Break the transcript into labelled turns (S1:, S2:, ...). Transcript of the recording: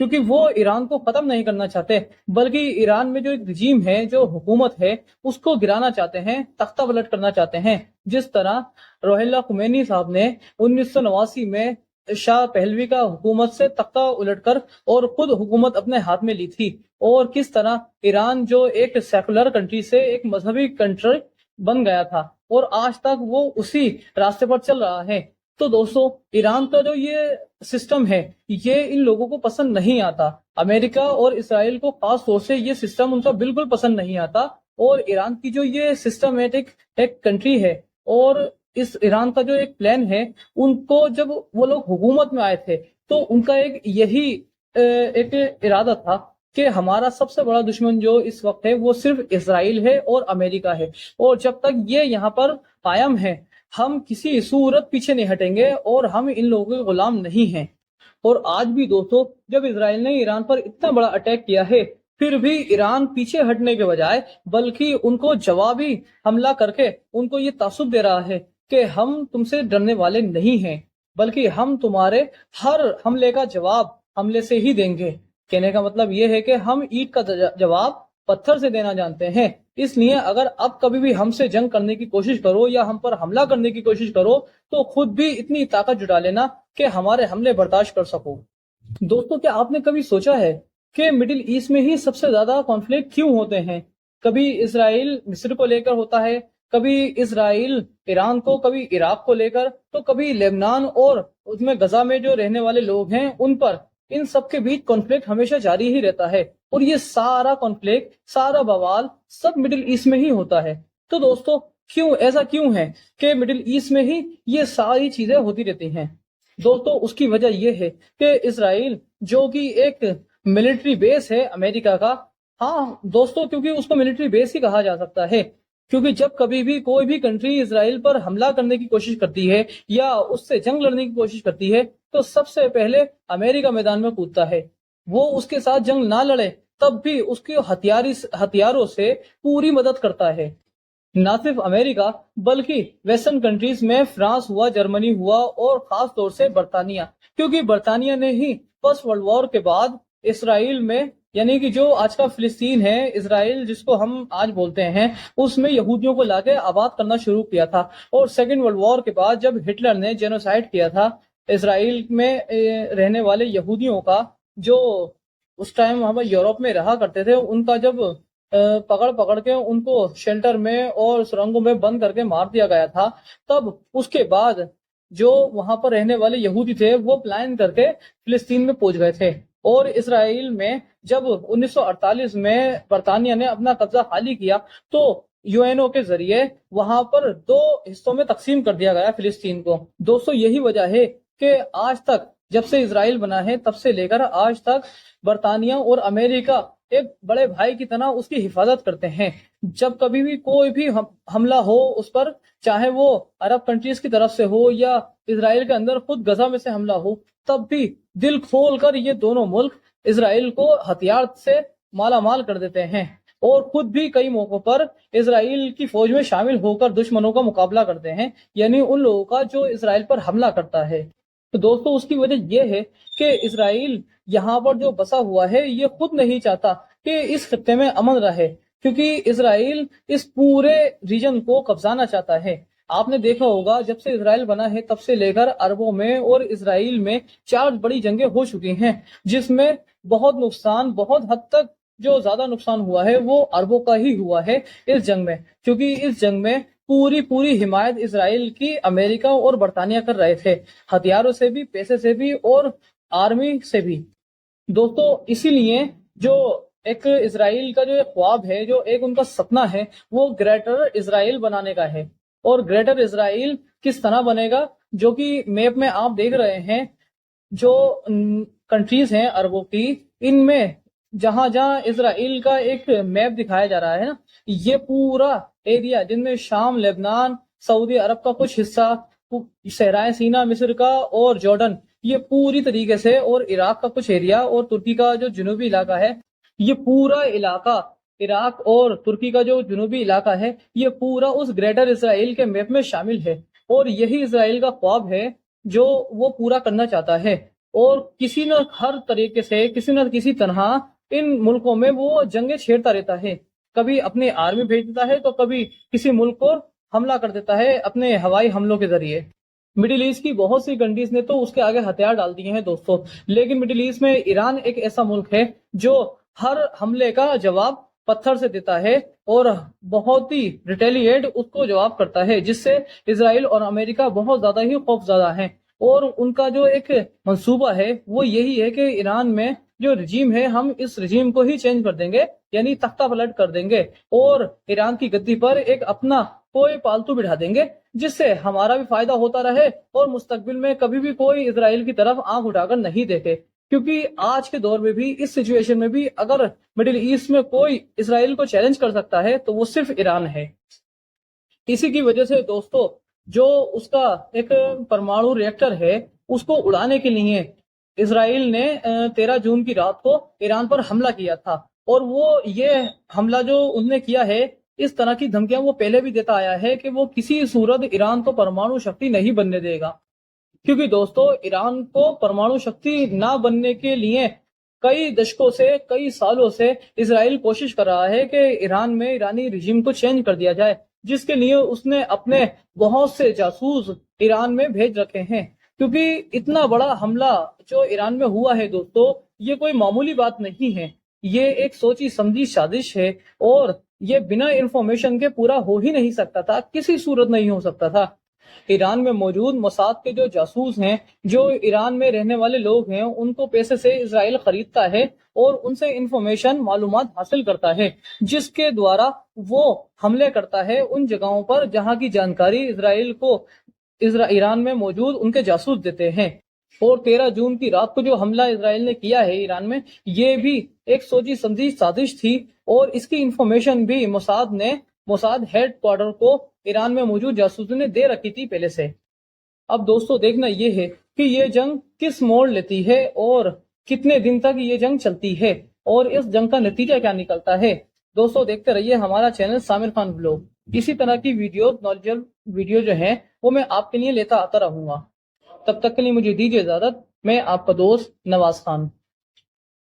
S1: کیونکہ وہ ایران کو ختم نہیں کرنا چاہتے، بلکہ ایران میں جو ایک رجیم ہے، جو حکومت ہے، اس کو گرانا چاہتے ہیں، تختہ پلٹ کرنا چاہتے ہیں۔ جس طرح روح اللہ خمینی صاحب نے 1989 میں شاہ پہلوی کا حکومت سے تختہ الٹ کر اور خود حکومت اپنے ہاتھ میں لی تھی، اور کس طرح ایران جو ایک سیکولر کنٹری سے ایک مذہبی کنٹری بن گیا تھا، اور آج تک وہ اسی راستے پر چل رہا ہے۔ تو دوستو، ایران کا جو یہ سسٹم ہے، یہ ان لوگوں کو پسند نہیں آتا۔ امریکہ اور اسرائیل کو خاص طور سے یہ سسٹم ان کا بالکل پسند نہیں آتا، اور ایران کی جو یہ سسٹمیٹک ایک کنٹری ہے، اور اس ایران کا جو ایک پلان ہے، ان کو جب وہ لوگ حکومت میں آئے تھے تو ان کا ایک یہی ایک ارادہ تھا کہ ہمارا سب سے بڑا دشمن جو اس وقت ہے وہ صرف اسرائیل ہے اور امریکہ ہے، اور جب تک یہ یہاں پر قائم ہے ہم کسی صورت پیچھے نہیں ہٹیں گے، اور ہم ان لوگوں کے غلام نہیں ہیں۔ اور آج بھی دوستو، جب اسرائیل نے ایران پر اتنا بڑا اٹیک کیا ہے، پھر بھی ایران پیچھے ہٹنے کے بجائے بلکہ ان کو جوابی حملہ کر کے ان کو یہ تعصب دے رہا ہے کہ ہم تم سے ڈرنے والے نہیں ہیں، بلکہ ہم تمہارے ہر حملے کا جواب حملے سے ہی دیں گے۔ کہنے کا مطلب یہ ہے کہ ہم اینٹ کا جواب پتھر سے دینا جانتے ہیں، اس لیے اگر اب کبھی بھی ہم سے جنگ کرنے کی کوشش کرو یا ہم پر حملہ کرنے کی کوشش کرو تو خود بھی اتنی طاقت جٹا لینا کہ ہمارے حملے برداشت کر سکو۔ دوستو، کیا آپ نے کبھی سوچا ہے کہ مڈل ایسٹ میں ہی سب سے زیادہ کانفلکٹ کیوں ہوتے ہیں؟ کبھی اسرائیل مصر کو لے کر ہوتا ہے، کبھی اسرائیل ایران کو، کبھی عراق کو لے کر، تو کبھی لبنان اور اس میں غزہ میں جو رہنے والے لوگ ہیں ان پر۔ ان سب کے بیچ کانفلکٹ ہمیشہ جاری ہی رہتا ہے، اور یہ سارا کانفلکٹ، سارا بوال سب مڈل ایسٹ میں ہی ہوتا ہے۔ تو دوستو، ایسا کیوں ہے کہ مڈل ایسٹ میں ہی یہ ساری چیزیں ہوتی رہتی ہیں؟ دوستو، اس کی وجہ یہ ہے کہ اسرائیل جو کہ ایک ملٹری بیس ہے امریکہ کا، ہاں دوستو، کیونکہ اس کو ملٹری بیس ہی کہا جا سکتا ہے، کیونکہ جب کبھی بھی کوئی بھی کنٹری اسرائیل پر حملہ کرنے کی کوشش کرتی ہے یا اس سے جنگ لڑنے کی کوشش کرتی ہے تو سب سے پہلے امریکہ میدان میں کودتا ہے۔ وہ اس کے ساتھ جنگ نہ لڑے تب بھی اس کے ہتھیاروں سے پوری مدد کرتا ہے۔ نہ صرف امریکہ بلکہ ویسٹرن کنٹریز میں فرانس ہوا، جرمنی ہوا، اور خاص طور سے برطانیہ، کیونکہ برطانیہ نے ہی فرسٹ ورلڈ وار کے بعد اسرائیل میں، یعنی کہ جو آج کا فلسطین ہے، اسرائیل جس کو ہم آج بولتے ہیں، اس میں یہودیوں کو لا کے آباد کرنا شروع کیا تھا۔ اور سیکنڈ ورلڈ وار کے بعد جب ہٹلر نے جینوسائیڈ کیا تھا اسرائیل میں رہنے والے یہودیوں کا، جو اس ٹائم وہاں پر یورپ میں رہا کرتے تھے، ان کا جب پکڑ کے ان کو شیلٹر میں اور سرنگوں میں بند کر کے مار دیا گیا تھا، تب اس کے بعد جو وہاں پر رہنے والے یہودی تھے وہ پلان کر کے فلسطین میں پہنچ گئے تھے۔ اور اسرائیل میں جب 1948 میں برطانیہ نے اپنا قبضہ خالی کیا تو UN کے ذریعے وہاں پر 2 حصوں میں تقسیم کر دیا گیا فلسطین کو۔ دوستو، یہی وجہ ہے کہ آج تک جب سے اسرائیل بنا ہے تب سے لے کر آج تک برطانیہ اور امریکہ ایک بڑے بھائی کی طرح اس کی حفاظت کرتے ہیں۔ جب کبھی بھی کوئی بھی حملہ ہو اس پر، چاہے وہ عرب کنٹریز کی طرف سے ہو یا اسرائیل کے اندر خود غزہ میں سے حملہ ہو، تب بھی دل کھول کر یہ دونوں ملک اسرائیل کو ہتھیار سے مالا مال کر دیتے ہیں، اور خود بھی کئی موقعوں پر اسرائیل کی فوج میں شامل ہو کر دشمنوں کا مقابلہ کرتے ہیں، یعنی ان لوگوں کا جو اسرائیل پر حملہ کرتا ہے۔ تو دوستو، اس کی وجہ یہ ہے کہ اسرائیل یہاں پر جو بسا ہوا ہے یہ خود نہیں چاہتا کہ اس خطے میں امن رہے، کیونکہ اسرائیل اس پورے ریجن کو قبضانا چاہتا ہے۔ آپ نے دیکھا ہوگا جب سے اسرائیل بنا ہے تب سے لے کر عربوں میں اور اسرائیل میں 4 بڑی جنگیں ہو چکی ہیں، جس میں بہت حد تک جو زیادہ نقصان ہوا ہے وہ عربوں کا ہی ہوا ہے اس جنگ میں، کیونکہ اس جنگ میں پوری حمایت اسرائیل کی امریکہ اور برطانیہ کر رہے تھے، ہتھیاروں سے بھی، پیسے سے بھی، اور آرمی سے بھی۔ دوستو، اسی لیے جو ایک اسرائیل کا جو ایک خواب ہے، جو ایک ان کا سپنا ہے، وہ گریٹر اسرائیل بنانے کا ہے۔ اور گریٹر اسرائیل کس طرح بنے گا؟ جو کہ میپ میں آپ دیکھ رہے ہیں، جو کنٹریز ہیں عربوں کی، ان میں جہاں اسرائیل کا ایک میپ دکھایا جا رہا ہے نا، یہ پورا ایریا جن میں شام، لبنان، سعودی عرب کا کچھ حصہ، صحرائے سینا مصر کا، اور جارڈن، یہ پوری طریقے سے، اور عراق کا کچھ ایریا، اور ترکی کا جو جنوبی علاقہ ہے، یہ پورا علاقہ، عراق اور ترکی کا جو جنوبی علاقہ ہے، یہ پورا اس گریٹر اسرائیل کے میپ میں شامل ہے۔ اور یہی اسرائیل کا خواب ہے جو وہ پورا کرنا چاہتا ہے۔ اور کسی نہ ہر طریقے سے کسی نہ کسی طرح ان ملکوں میں وہ جنگیں چھیڑتا رہتا ہے. کبھی اپنی آرمی بھیج دیتا ہے تو کبھی کسی ملک کو حملہ کر دیتا ہے اپنے ہوائی حملوں کے ذریعے. مڈل ایسٹ کی بہت سی کنٹریز نے تو اس کے آگے ہتھیار ڈال دیے ہیں دوستوں، لیکن مڈل ایسٹ میں ایران ایک ایسا ملک ہے جو ہر حملے کا جواب پتھر سے دیتا ہے اور بہت ہی ریٹیلیٹ اس کو جواب کرتا ہے، جس سے اسرائیل اور امریکہ بہت زیادہ ہی خوف زدہ ہیں. اور ان کا جو ایک منصوبہ ہے وہ یہی ہے کہ ایران میں جو رجیم ہے ہم اس رجیم کو ہی چینج کر دیں گے، یعنی تختہ پلٹ کر دیں گے اور ایران کی گدی پر ایک اپنا کوئی پالتو بٹھا دیں گے، جس سے ہمارا بھی فائدہ ہوتا رہے اور مستقبل میں کبھی بھی کوئی اسرائیل کی طرف آنکھ اٹھا کر نہیں دیکھے. کیونکہ آج کے دور میں بھی اس سچویشن میں بھی اگر مڈل ایسٹ میں کوئی اسرائیل کو چیلنج کر سکتا ہے تو وہ صرف ایران ہے. اسی کی وجہ سے دوستو جو اس کا ایک پرمانو ری ایکٹر ہے اس کو اڑانے کے لیے اسرائیل نے 13 جون کی رات کو ایران پر حملہ کیا تھا. اور وہ یہ حملہ جو انہوں نے کیا ہے، اس طرح کی دھمکیاں وہ پہلے بھی دیتا آیا ہے کہ وہ کسی صورت ایران تو پرمانو شکتی نہیں بننے دے گا. کیونکہ دوستو ایران کو پرمانو شکتی نہ بننے کے لیے کئی دشکوں سے کئی سالوں سے اسرائیل کوشش کر رہا ہے کہ ایران میں ایرانی رجیم کو چینج کر دیا جائے، جس کے لیے اس نے اپنے بہت سے جاسوس ایران میں بھیج رکھے ہیں. کیونکہ اتنا بڑا حملہ جو ایران میں ہوا ہے دوستو، یہ کوئی معمولی بات نہیں ہے، یہ ایک سوچی سمجھی سازش ہے اور یہ بنا انفارمیشن کے پورا ہو ہی نہیں سکتا تھا، کسی صورت نہیں ہو سکتا تھا. ایران میں موجود موساد کے جو جاسوس ہیں، جو ایران میں رہنے والے لوگ ہیں، ان کو پیسے سے اسرائیل خریدتا ہے اور ان سے انفارمیشن معلومات حاصل کرتا ہے، جس کے دوارا وہ حملے کرتا ہے ان جگہوں پر جہاں کی جانکاری اسرائیل کو ایران میں موجود ان کے جاسوس دیتے ہیں. اور 13 جون کی رات کو جو حملہ اسرائیل نے کیا ہے ایران میں، یہ بھی ایک سوچی سمجھی سازش تھی اور اس کی انفارمیشن بھی موساد ہیڈ کوارٹر کو ایران میں موجود جاسوسوں نے دے رکھی تھی پہلے سے. اب دوستو دیکھنا یہ ہے کہ یہ جنگ کس موڑ لیتی ہے اور کتنے دن تک یہ جنگ چلتی ہے اور اس جنگ کا نتیجہ کیا نکلتا ہے. دوستو دیکھتے رہیے ہمارا چینل سامر خان ولاگ. اسی طرح کی نالجبل ویڈیو جو ہیں وہ میں آپ کے لیے لیتا آتا رہوں گا. تب تک کے لیے مجھے دیجیے اجازت. میں آپ کا دوست نواز خان.